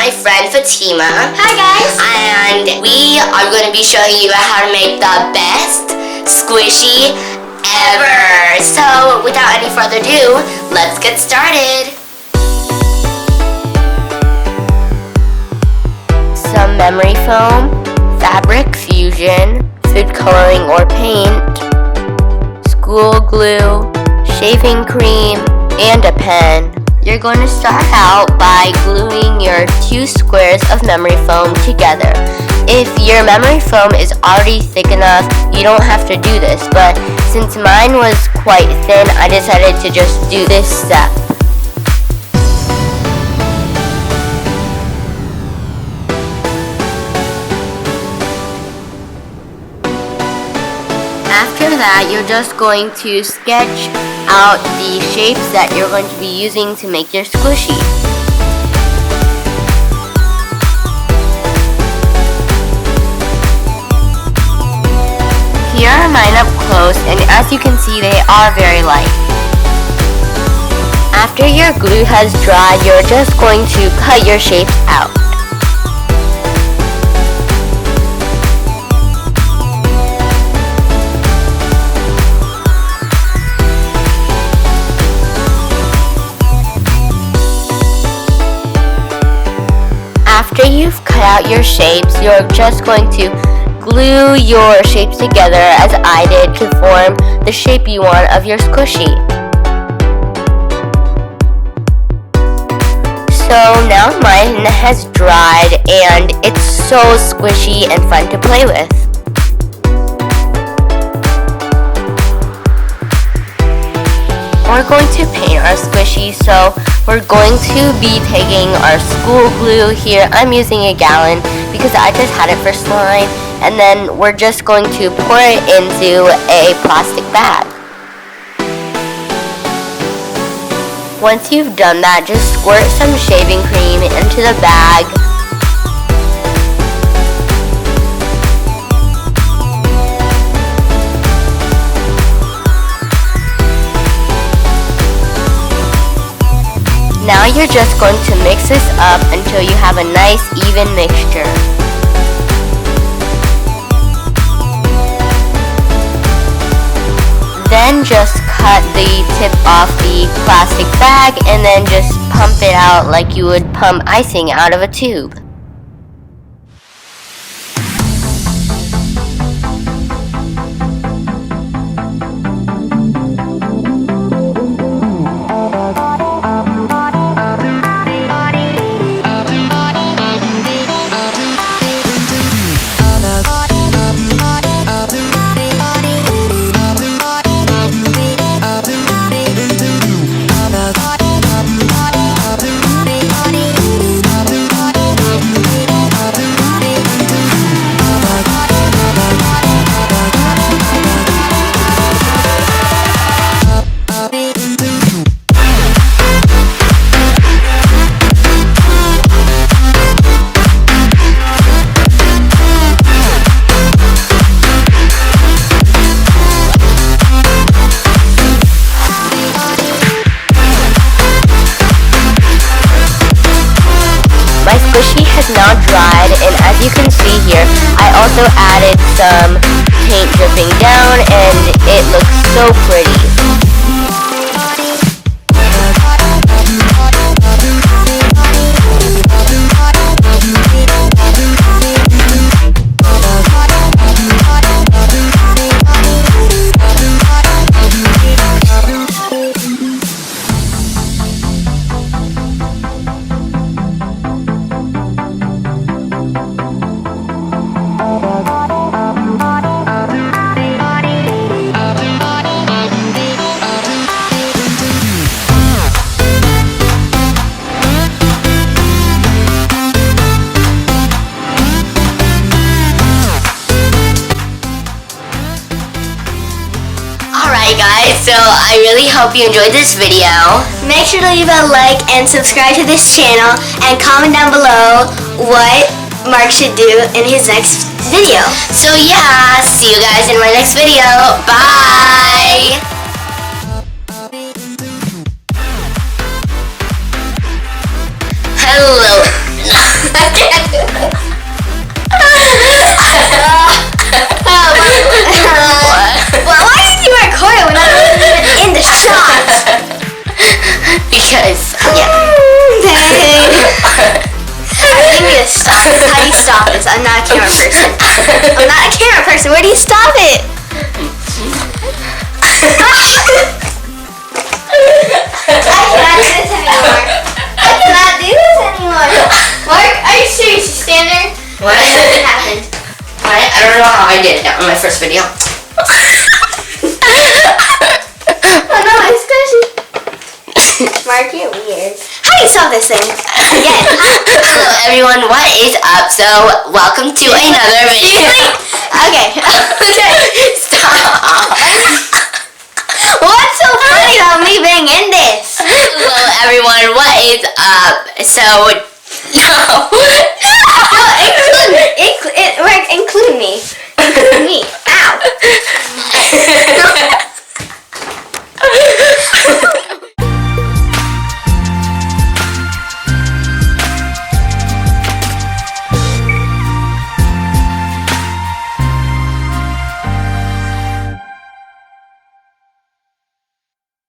my friend Fatima. Hi guys! And we are going to be showing you how to make the best squishy ever. So without any further ado, let's get started. Some memory foam, fabric fusion, food coloring or paint, school glue, shaving cream, and a pen. You're going to start out by gluing your 2 squares of memory foam together. If your memory foam is already thick enough, you don't have to do this, but since mine was quite thin, I decided to just do this step. After that, you're just going to sketch out the shapes that you're going to be using to make your squishy. Here are mine up close, and as you can see, they are very light. After your glue has dried, you're just going to cut your shapes out. After you've cut out your shapes, you're just going to glue your shapes together as I did to form the shape you want of your squishy. So now mine has dried and it's so squishy and fun to play with. We're going to paint our squishy, so we're going to be taking our school glue. Here I'm using a gallon because I just had it for slime, and then we're just going to pour it into a plastic bag. Once you've done that, just squirt some shaving cream into the bag. Now you're just going to mix this up until you have a nice even mixture. Then just cut the tip off the plastic bag and then just pump it out like you would pump icing out of a tube. My squishy has now dried, and as you can see here, I also added some paint dripping down, and it looks so pretty. Alright guys, so I really hope you enjoyed this video. Make sure to leave a like and subscribe to this channel and comment down below what Mark should do in his next video. So yeah, see you guys in my next video. Bye! Hello. on my first video. Oh no, it's squishy. Mark, you're weird. How do you solve this thing? Again. Hello everyone, what is up? So, welcome to another video. Okay. Stop. What's so funny about me being in this? Hello everyone, what is up? So, no. Include me. Include me. Ow.